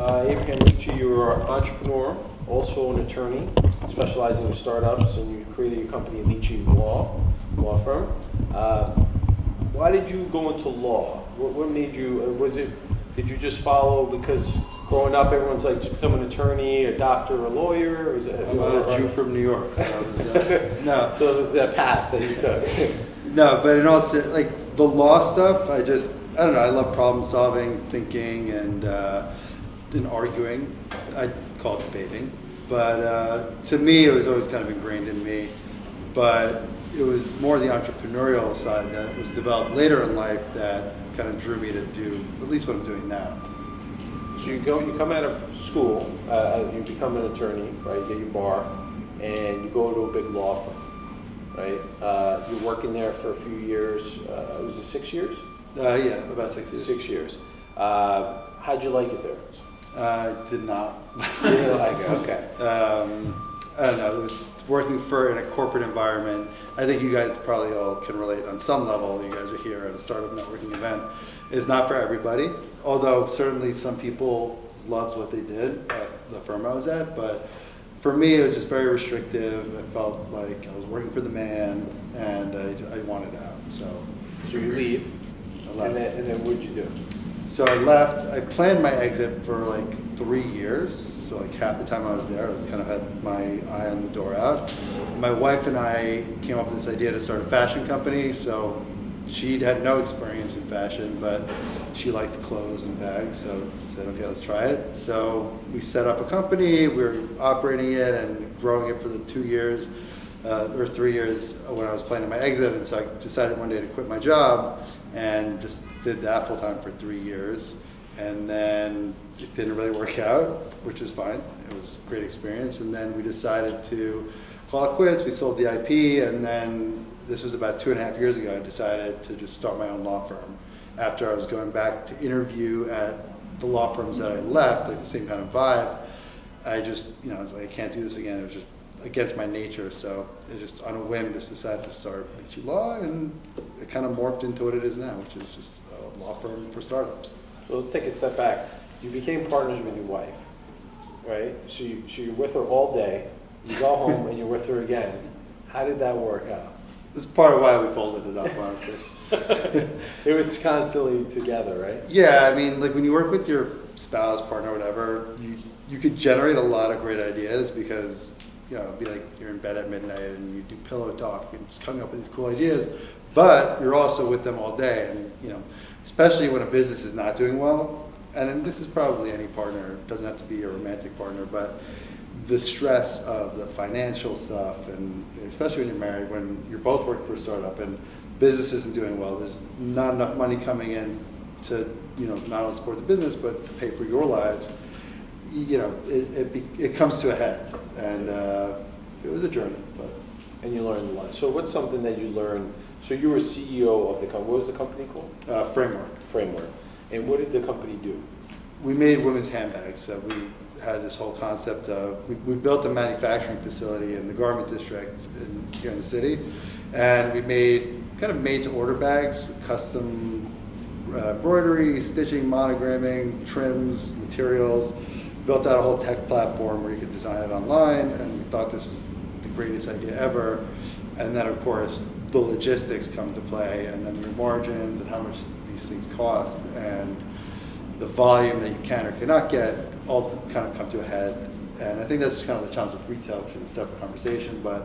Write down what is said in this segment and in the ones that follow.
Abraham Lichy, you're an entrepreneur, also an attorney, specializing in startups, and you created your company, Lichy Law Firm. Why did you go into law? What made you, did you just follow because growing up everyone's like, just become an attorney, a doctor, a lawyer? Or is it, I'm a Jew from New York, so it was, no. So it was that path that you took. No, but in all like the law stuff, I don't know, I love problem solving, thinking, and arguing. I call it debating. But to me, it was always kind of ingrained in me. But it was more the entrepreneurial side that was developed later in life that kind of drew me to do at least what I'm doing now. So you come out of school, you become an attorney, right? You get your bar, and you go to a big law firm, right? You're working there for a few years. Was it 6 years? Yeah, about 6 years. 6 years. How'd you like it there? Did not. You didn't like it, okay. I don't know, it was working in a corporate environment. I think you guys probably all can relate on some level. You guys are here at a startup networking event. It's not for everybody, although certainly some people loved what they did at the firm I was at, but for me it was just very restrictive. I felt like I was working for the man, and I wanted out. So you leave, and then what'd you do? So I left. I planned my exit for like 3 years. So like half the time I was there, I was kind of had my eye on the door out. My wife and I came up with this idea to start a fashion company. So she'd had no experience in fashion, but she liked clothes and bags. So I said, okay, let's try it. So we set up a company. We were operating it and growing it for the 2 years or 3 years when I was planning my exit. And so I decided one day to quit my job and just did that full time for 3 years, and then it didn't really work out, which is fine. It was a great experience, and then we decided to call it quits. We sold the IP, and then this was about 2.5 years ago. I decided to just start my own law firm. After I was going back to interview at the law firms that I left, like the same kind of vibe, I just, I was like, I can't do this again. It was just against my nature, so I just on a whim just decided to start Lichy Law, and it kind of morphed into what it is now, which is just a law firm for startups. So let's take a step back. You became partners with your wife, right? So you're with her all day. You go home and you're with her again. How did that work out? It's part of why we folded it up, honestly. It was constantly together, right? Yeah, I mean, like when you work with your spouse, partner, whatever, you could generate a lot of great ideas because it'd be like you're in bed at midnight and you do pillow talk and just coming up with these cool ideas, but you're also with them all day, and especially when a business is not doing well, and this is probably any partner, it doesn't have to be a romantic partner, but the stress of the financial stuff, and especially when you're married, when you're both working for a startup and business isn't doing well, there's not enough money coming in to not only support the business but to pay for your lives. It comes to a head, and it was a journey. And you learned a lot. So what's something that you learned? So you were CEO of the company. What was the company called? Framework. And what did the company do? We made women's handbags. So we had this whole concept of, we built a manufacturing facility in the garment district here in the city, and we made kind of made-to-order bags, custom embroidery, stitching, monogramming, trims, materials. Built out a whole tech platform where you could design it online, and we thought this was the greatest idea ever. And then, of course, the logistics come to play, and then your margins and how much these things cost, and the volume that you can or cannot get all kind of come to a head. And I think that's kind of the challenge with retail, which is a separate conversation. But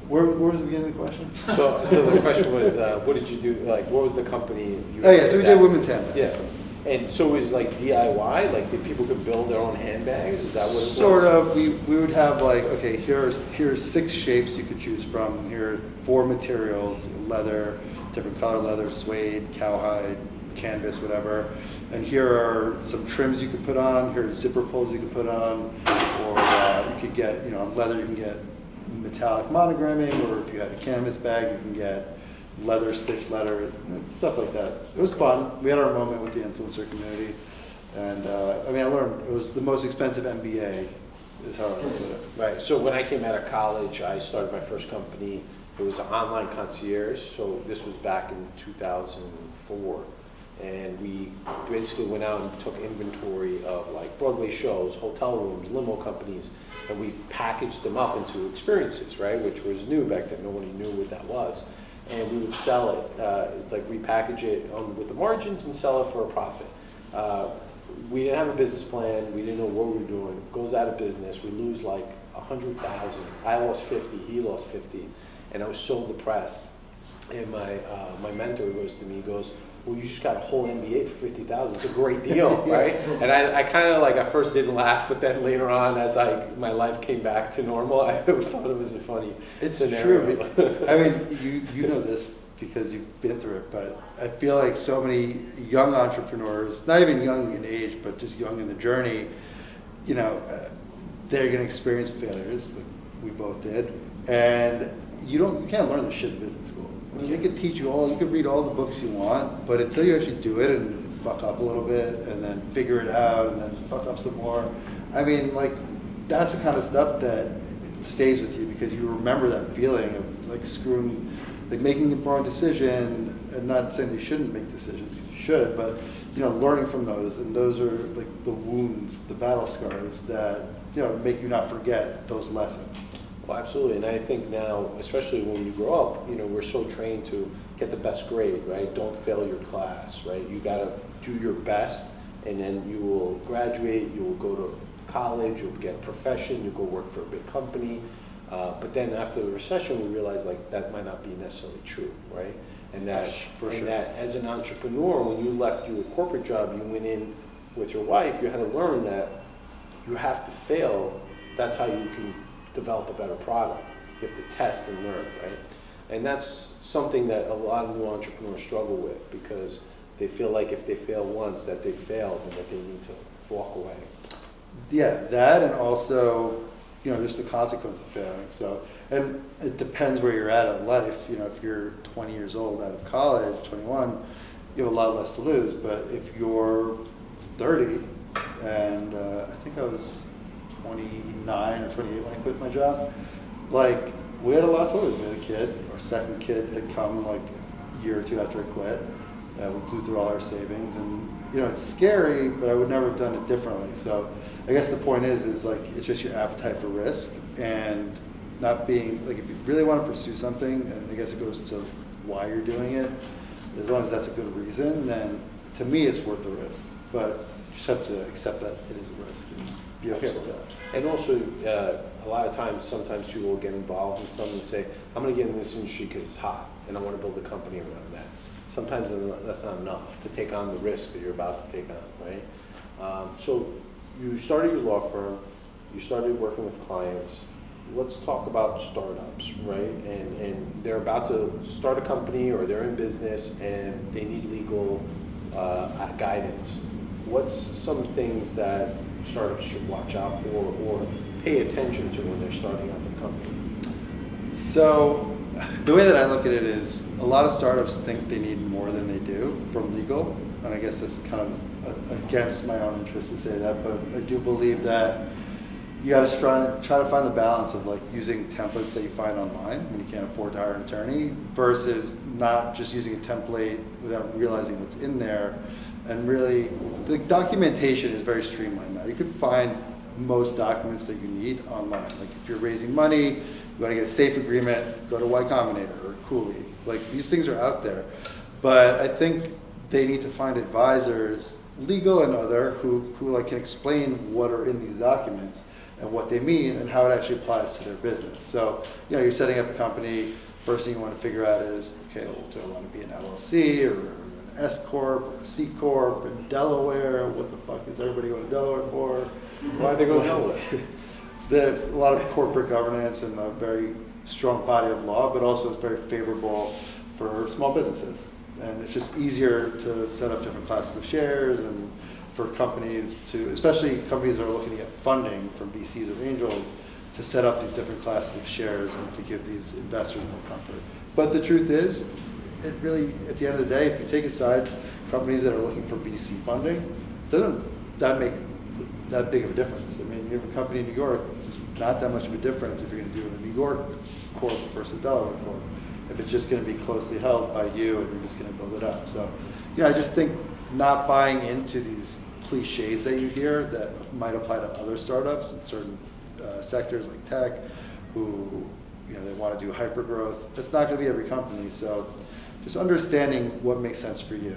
where was the beginning of the question? So the question was, what did you do? Like, what was the company? So we did women's handbags. Yeah. And so it was like DIY, like the people could build their own handbags? Is that what it was? Sort of. We would have like, okay, here's 6 shapes you could choose from. Here are 4 materials: leather, different color leather, suede, cowhide, canvas, whatever. And here are some trims you could put on. Here are zipper pulls you could put on. Or you could get, on leather you can get metallic monogramming, or if you had a canvas bag, you can get leather stitched letters, stuff like that. It was fun. We had our moment with the influencer community, and I learned it was the most expensive MBA, is how I would put it. Right. So when I came out of college, I started my first company. It was an online concierge. So this was back in 2004, And we basically went out and took inventory of like Broadway shows, hotel rooms, limo companies, and we packaged them up into experiences, right? Which was new back then, nobody knew what that was. And we would sell it, like repackage it with the margins and sell it for a profit. We didn't have a business plan, we didn't know what we were doing. It goes out of business, we lose like 100,000. I lost 50, he lost 50, and I was so depressed. And my mentor goes to me, he goes, well, you just got a whole MBA for 50,000. It's a great deal, right? And I kind of like at first didn't laugh, but then later on, as my life came back to normal, I thought it was a funny scenario. True. I mean, you know this because you've been through it, but I feel like so many young entrepreneurs, not even young in age, but just young in the journey, you know, they're going to experience failures, like we both did, and you can't learn this shit in business school. They could teach you you could read all the books you want, but until you actually do it and fuck up a little bit and then figure it out and then fuck up some more, I mean, like, that's the kind of stuff that stays with you because you remember that feeling of like screwing, like making the wrong decision, and not saying that you shouldn't make decisions, because you should, but, you know, learning from those, and those are like the wounds, the battle scars that, you know, make you not forget those lessons. Well, absolutely, and I think now, especially when you grow up, you know, we're so trained to get the best grade, right? Don't fail your class, right? You gotta do your best, and then you will graduate, you will go to college, you'll get a profession, you'll go work for a big company. But then after the recession, we realized like that might not be necessarily true, right? And that, that as an entrepreneur, when you left your corporate job, you went in with your wife, you had to learn that you have to fail. That's how you can develop a better product. You have to test and learn, right? And that's something that a lot of new entrepreneurs struggle with because they feel like if they fail once that they failed and that they need to walk away. Yeah, that, and also, you know, just the consequence of failing. So, and it depends where you're at in life. You know, if you're 20 years old out of college, 21, you have a lot less to lose. But if you're 30, and I think I was 29 or 28 when I quit my job, like, we had a lot to lose. We had a kid. Our second kid had come like a year or two after I quit. We blew through all our savings, and you know, it's scary, but I would never have done it differently. So I guess the point is like, it's just your appetite for risk and not being, like, if you really want to pursue something, and I guess it goes to why you're doing it, as long as that's a good reason, then to me it's worth the risk. But you just have to accept that it is a risk and be okay with that. And also, a lot of times, sometimes people will get involved in something and say, I'm going to get in this industry because it's hot, and I want to build a company around that. Sometimes that's not enough to take on the risk that you're about to take on, right? So you started your law firm, you started working with clients. Let's talk about startups, right? And they're about to start a company, or they're in business and they need legal guidance. What's some things that startups should watch out for or pay attention to when they're starting out their company? So the way that I look at it is, a lot of startups think they need more than they do from legal, and I guess that's kind of against my own interest to say that, but I do believe that you got to try to find the balance of like using templates that you find online when you can't afford to hire an attorney, versus not just using a template without realizing what's in there. And really, the documentation is very streamlined now. You can find most documents that you need online. Like if you're raising money, you want to get a safe agreement, go to Y Combinator or Cooley. Like, these things are out there. But I think they need to find advisors, legal and other, who like can explain what are in these documents and what they mean and how it actually applies to their business. So, you know, you're setting up a company, first thing you want to figure out is, okay, well, do I want to be an LLC or an S Corp, or a C Corp in Delaware? What the fuck is everybody going to Delaware for? Why are they going to Delaware? A lot of corporate governance and a very strong body of law, but also it's very favorable for small businesses. And it's just easier to set up different classes of shares, and for companies to, especially companies that are looking to get funding from VCs or angels, to set up these different classes of shares and to give these investors more comfort. But the truth is, it really, at the end of the day, if you take aside companies that are looking for VC funding, doesn't that make that big of a difference? I mean, you have a company in New York, it's not that much of a difference if you're going to do a New York corp versus a Delaware corp, if it's just going to be closely held by you and you're just going to build it up. So, you I just think not buying into these cliches that you hear that might apply to other startups in certain sectors like tech, who they want to do hyper growth. That's not going to be every company. So just understanding what makes sense for you.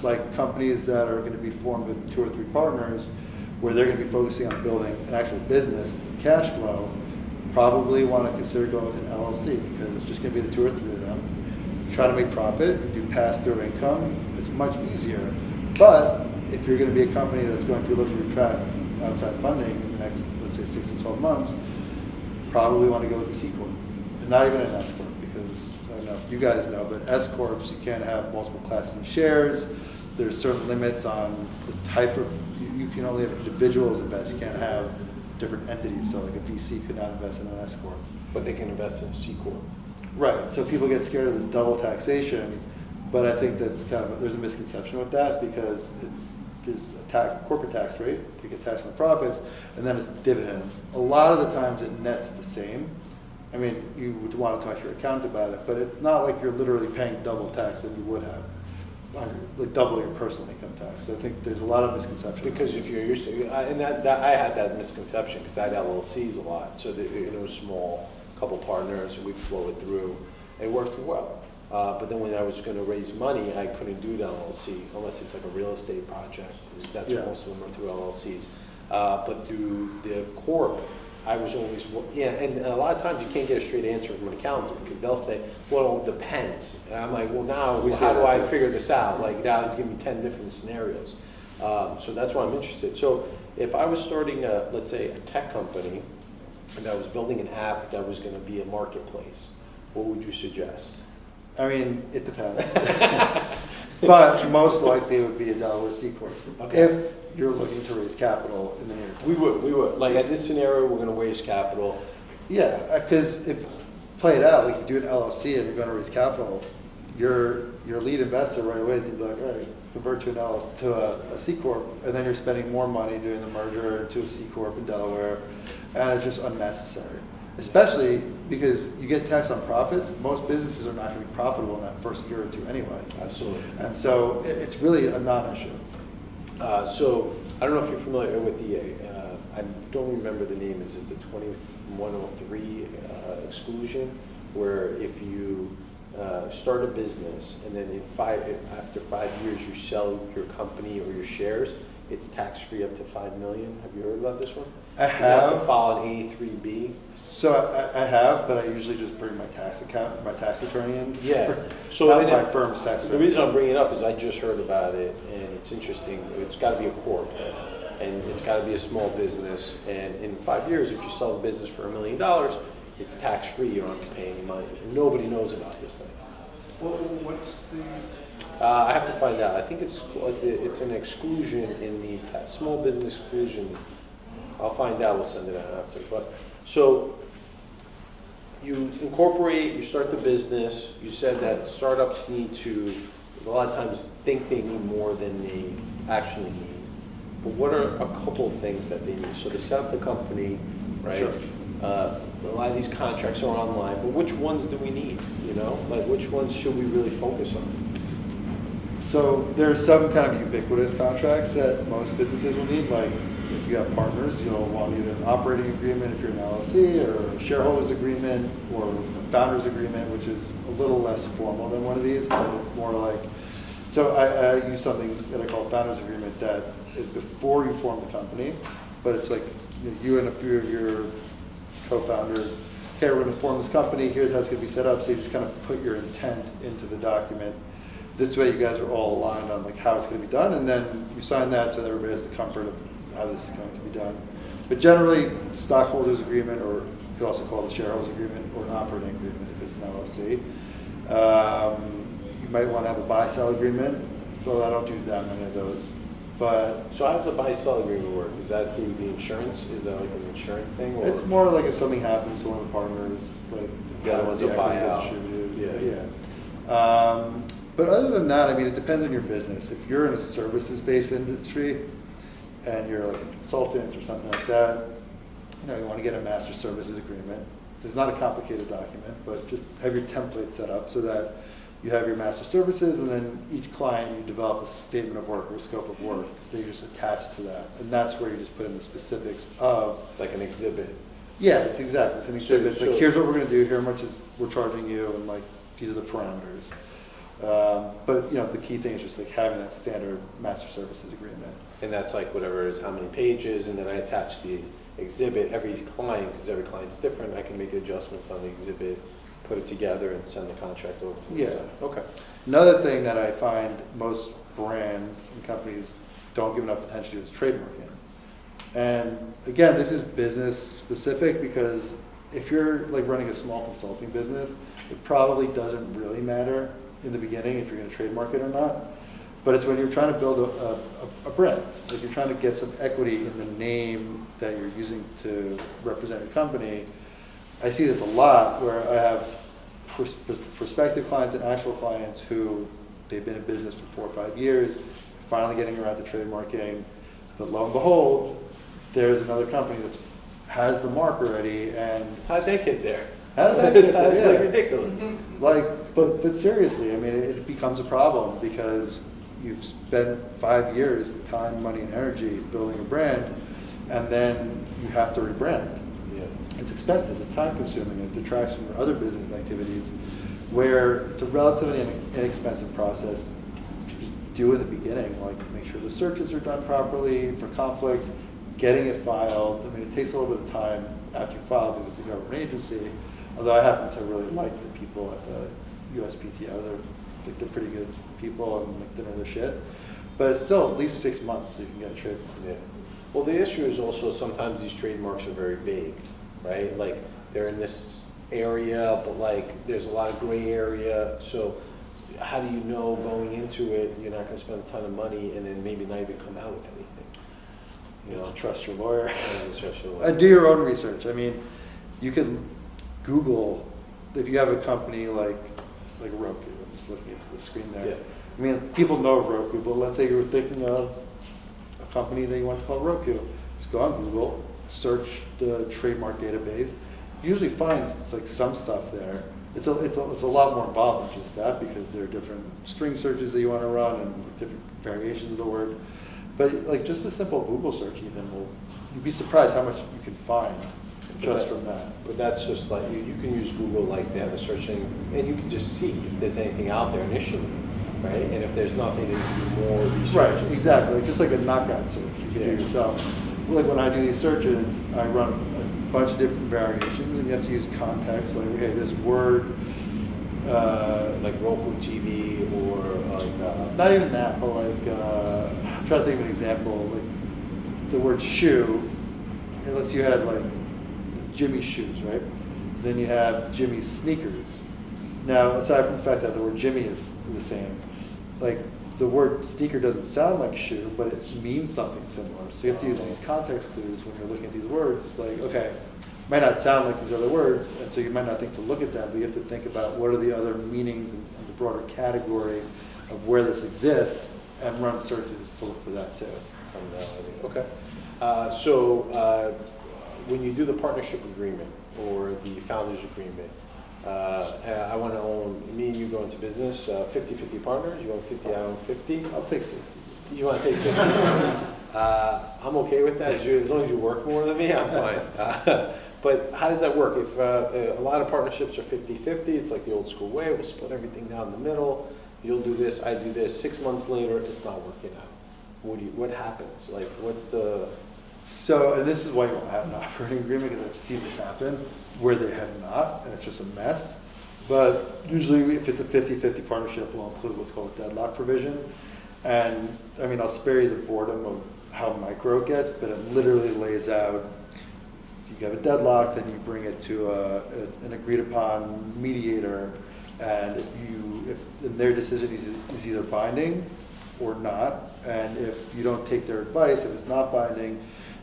Like companies that are going to be formed with 2 or 3 partners, where they're going to be focusing on building an actual business, cash flow, probably want to consider going with an LLC, because it's just going to be the 2 or 3 of them. Try to make profit, do pass-through income. It's much easier. But if you're going to be a company that's going to be looking to attract outside funding in the next, let's say, 6 to 12 months, probably want to go with the C Corp, and not even an S Corp, because I don't know if you guys know, but S Corps, you can't have multiple classes of shares. There's certain limits on the type of, you can only have individuals invest. You can't have different entities. So like a VC could not invest in an S Corp. But they can invest in a C Corp. Right. So people get scared of this double taxation, but I think that's there's a misconception with that, because there's a corporate tax rate, you get taxed on the profits, and then it's dividends. A lot of the times it nets the same. I mean, you would want to talk to your accountant about it, but it's not like you're literally paying double tax than you would have. Like double your personal income tax. So I think there's a lot of misconception. Because if you're used to, and I had that misconception because I had LLCs a lot. So it was small, couple partners, and we'd flow it through. It worked well. But then when I was going to raise money, I couldn't do the LLC unless it's like a real estate project. That's most of them are through LLCs. But through the corp, I was always, and a lot of times you can't get a straight answer from an accountant, because they'll say, well, it depends. And I'm like, well, now how do I figure this out? Like, now he's giving me 10 different scenarios. So that's why I'm interested. So if I was starting, let's say, a tech company, and I was building an app that was going to be a marketplace, what would you suggest? I mean, it depends. But most likely it would be a Delaware C Corp. Okay. If you're looking to raise capital in the near term. We would. Like at this scenario, we're going to raise capital. Yeah, because if play it out, like you do an LLC and you're going to raise capital, your lead investor right away is going to be like, all right, convert to an LLC, to a C Corp, and then you're spending more money doing the merger to a C Corp in Delaware, and it's just unnecessary. Especially because you get taxed on profits. Most businesses are not going to be profitable in that first year or 2 anyway. Absolutely. And so it's really a non-issue. So I don't know if you're familiar with the, I don't remember the name, is it the 2103 exclusion, where if you start a business and then after 5 years you sell your company or your shares, it's tax-free up to $5 million. Have you heard about this one? I have. You have to file an A3B. So I have, but I usually just bring my tax attorney in. Yeah. So not my firm's tax attorney. The reason I'm bringing it up is I just heard about it, and it's interesting. It's got to be a corp, and it's got to be a small business. And in 5 years, if you sell the business for $1 million, it's tax-free. You don't have to pay any money. And nobody knows about this thing. Well, what's the? I have to find out. I think it's an exclusion in the small business exclusion. I'll find out. We'll send it out after. But so you incorporate, you start the business. You said that startups need to, a lot of times, think they need more than they actually need. But what are a couple of things that they need? So to set up the company, right? Sure. A lot of these contracts are online, but which ones do we need? Like which ones should we really focus on? So there's some kind of ubiquitous contracts that most businesses will need. Like if you have partners, you'll want either an operating agreement if you're an LLC, or a shareholders agreement, or a founders agreement, which is a little less formal than one of these, but it's more like. So I use something that I call a founders agreement that is before you form the company, but it's like you and a few of your co-founders. Okay, we're going to form this company. Here's how it's going to be set up. So you just kind of put your intent into the document. This way, you guys are all aligned on like how it's going to be done, and then you sign that so that everybody has the comfort of how this is going to be done. But generally, stockholders agreement, or you could also call it a shareholders agreement, or an operating agreement if it's an LLC. You might want to have a buy-sell agreement, so I don't do that many of those. But so how does a buy-sell agreement work? Is that through the insurance? Is that like an insurance thing? Or? It's more like if something happens to one of the partners, like the other one's a buyout. Yeah. But other than that, I mean, it depends on your business. If you're in a services-based industry and you're like a consultant or something like that, you want to get a master services agreement. It's not a complicated document, but just have your template set up so that you have your master services, and then each client, you develop a statement of work or a scope of work that you just attach to that. And that's where you just put in the specifics of. Like an exhibit. Yeah, it's exactly. It's an exhibit. It's So- like, here's what we're going to do, here how much is we're charging you, and like, these are the parameters. But, you know, the key thing is just like having that standard master services agreement. And that's like whatever is how many pages, and then I attach the exhibit. Every client, because every client's different, I can make adjustments on the exhibit, put it together, and send the contract over to the Yeah. side. Okay. Another thing that I find most brands and companies don't give enough attention to is trademarking. And again, this is business specific, because if you're like running a small consulting business, it probably doesn't really matter in the beginning if you're going to trademark it or not. But it's when you're trying to build a brand, like you're trying to get some equity in the name that you're using to represent your company. I see this a lot where I have prospective clients and actual clients who they've been in business for 4 or 5 years, finally getting around to trademarking, but lo and behold, there's another company that has the mark already, and How'd they get there? how did that get there? That's Yeah. like ridiculous. Like, but seriously, I mean, it becomes a problem because you've spent 5 years, time, money, and energy building a brand, and then you have to rebrand. Yeah. It's expensive, it's time consuming, and it detracts from your other business activities where it's a relatively inexpensive process to just do in the beginning, like make sure the searches are done properly for conflicts, getting it filed. I mean, it takes a little bit of time after you file because it's a government agency, although I happen to really like the people at the USPTO. They're pretty good people and like, they know their shit. But it's still at least 6 months so you can get a trademark. Yeah. Well, the issue is also sometimes these trademarks are very vague, right? Like they're in this area, but like there's a lot of gray area. So how do you know going into it you're not going to spend a ton of money and then maybe not even come out with anything? You have to trust your lawyer. Yeah. And do your own research. I mean, you can Google, if you have a company like Roku, I'm just looking at the screen there. Yeah. I mean, people know of Roku, but let's say you were thinking of a company that you want to call Roku. Just go on Google, search the trademark database. You usually find it's like some stuff there. It's a lot more involved than just that because there are different string searches that you want to run and different variations of the word. But like just a simple Google search even you'd be surprised how much you can find just from that. But that's just like, you can use Google like they have a search thing, and you can just see if there's anything out there initially, right? And if there's nothing, then you do more research. Right, and exactly. Just like a knockout search you can Yeah. do yourself. Like when I do these searches, I run a bunch of different variations, and you have to use context. Like, okay, this word. Like Roku TV or like. Not even that, but like I'm trying to think of an example. Like the word shoe. Unless you had like Jimmy's shoes, right? Then you have Jimmy's sneakers. Now, aside from the fact that the word Jimmy is the same, like the word sneaker doesn't sound like shoe, but it means something similar. So you have to use these context clues when you're looking at these words. Like, okay, might not sound like these other words, and so you might not think to look at them, but you have to think about what are the other meanings in the broader category of where this exists, and run searches to look for that too. Okay. So when you do the partnership agreement or the founders agreement, I want to own, me and you go into business, 50-50 partners, you own 50, I own 50. I'll take 60. You want to take 60 partners? I'm okay with that, as long as you work more than me, I'm fine. But how does that work? If a lot of partnerships are 50-50, it's like the old school way, we'll split everything down the middle, you'll do this, I do this, 6 months later, it's not working out. What happens? Like, what's the... So, and this is why you won't have an operating agreement, because I've seen this happen where they have not, and it's just a mess. But usually if it's a 50-50 partnership, we'll include what's called a deadlock provision. And I mean, I'll spare you the boredom of how micro it gets, but it literally lays out, so you have a deadlock, then you bring it to an agreed upon mediator, and if their decision is either binding or not, and if you don't take their advice, if it's not binding,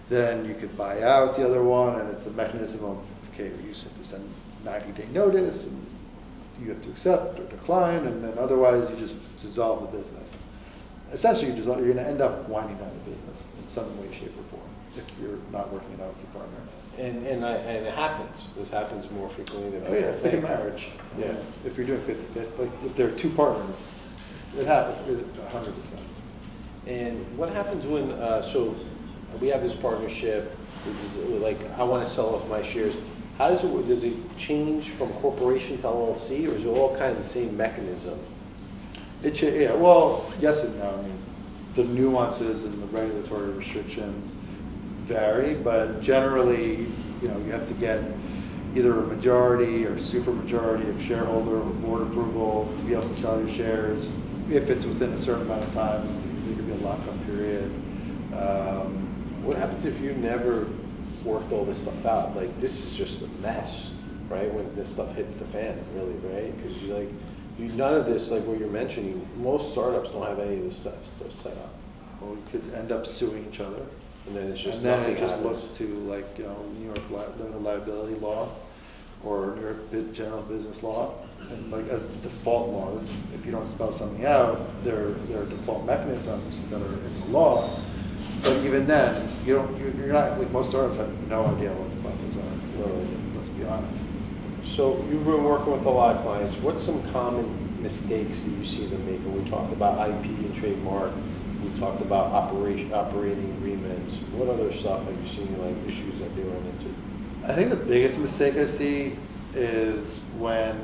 then you could buy out the other one, and it's the mechanism of, okay, you have to send 90-day notice, and you have to accept or decline, and then otherwise you just dissolve the business. essentially you're gonna end up winding down the business in some way, shape, or form if you're not working it out with your partner. And it happens. This happens more frequently than Oh people yeah, it's like a think. marriage. Yeah. If you're doing 50-50, like if there are two partners, it happens 100%. And what happens when, so we have this partnership, like I want to sell off my shares. How does it work? Does it change from corporation to LLC, or is it all kind of the same mechanism? Yeah, well, yes and no. I mean, the nuances and the regulatory restrictions vary, but generally, you have to get either a majority or supermajority of shareholder or board approval to be able to sell your shares. If it's within a certain amount of time, there could be a lockup period. What happens if you never worked all this stuff out? Like, this is just a mess, right? When this stuff hits the fan, really, right? Because none of this, like what you're mentioning, most startups don't have any of this stuff set up. Or we could end up suing each other. And then it's just And then nothing it just happens. looks to like, New York limited liability law or New York general business law. And like as the default laws, if you don't spell something out, there are default mechanisms that are in the law. But even then, you're not, like most startups have no idea what the fuck those are. No. Let's be honest. So you've been working with a lot of clients. What's some common mistakes that you see them making? We talked about IP and trademark. We talked about operating agreements. What other stuff have you seen, like issues that they run into? I think the biggest mistake I see is when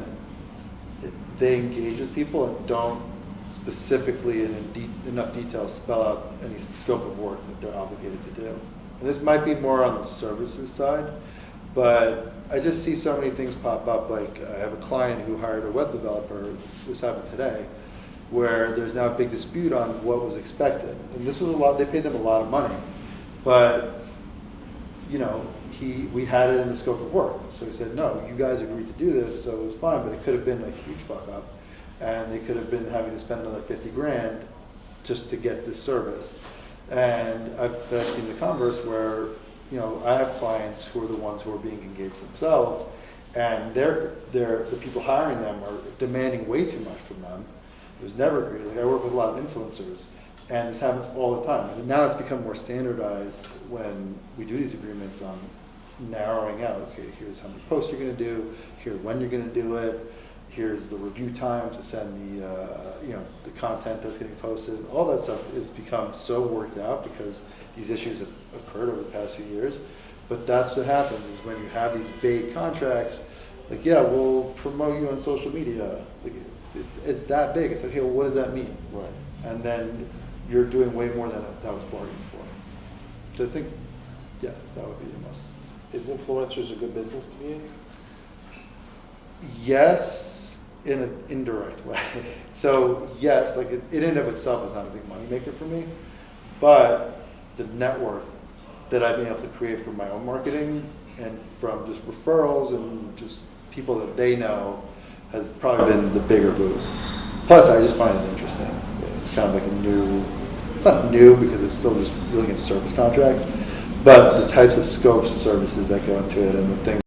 they engage with people and don't specifically and in enough detail spell out any scope of work that they're obligated to do. And this might be more on the services side, but I just see so many things pop up. Like I have a client who hired a web developer, this happened today, where there's now a big dispute on what was expected. And this was they paid them a lot of money, but we had it in the scope of work. So he said, no, you guys agreed to do this, so it was fine, but it could have been a huge fuck up. And they could have been having to spend another 50 grand just to get this service. And I've seen the converse where, I have clients who are the ones who are being engaged themselves, and the people hiring them are demanding way too much from them. It was never agreed. Like I work with a lot of influencers, and this happens all the time. And now it's become more standardized when we do these agreements on narrowing out, okay, here's how many posts you're going to do, here's when you're going to do it, here's the review time to send the content that's getting posted. All that stuff has become so worked out because these issues have occurred over the past few years. But that's what happens is when you have these vague contracts, like, yeah, we'll promote you on social media. Like, it's that big. It's like, okay, well, what does that mean? Right. And then you're doing way more than that was bargained for. So I think, yes, that would be the most. Is influencers a good business to be in? Yes, in an indirect way. So yes, like it in and of itself is not a big money maker for me, but the network that I've been able to create from my own marketing and from just referrals and just people that they know has probably been the bigger boom. Plus, I just find it interesting. It's kind of like it's not new because it's still just looking at service contracts, but the types of scopes of services that go into it and the things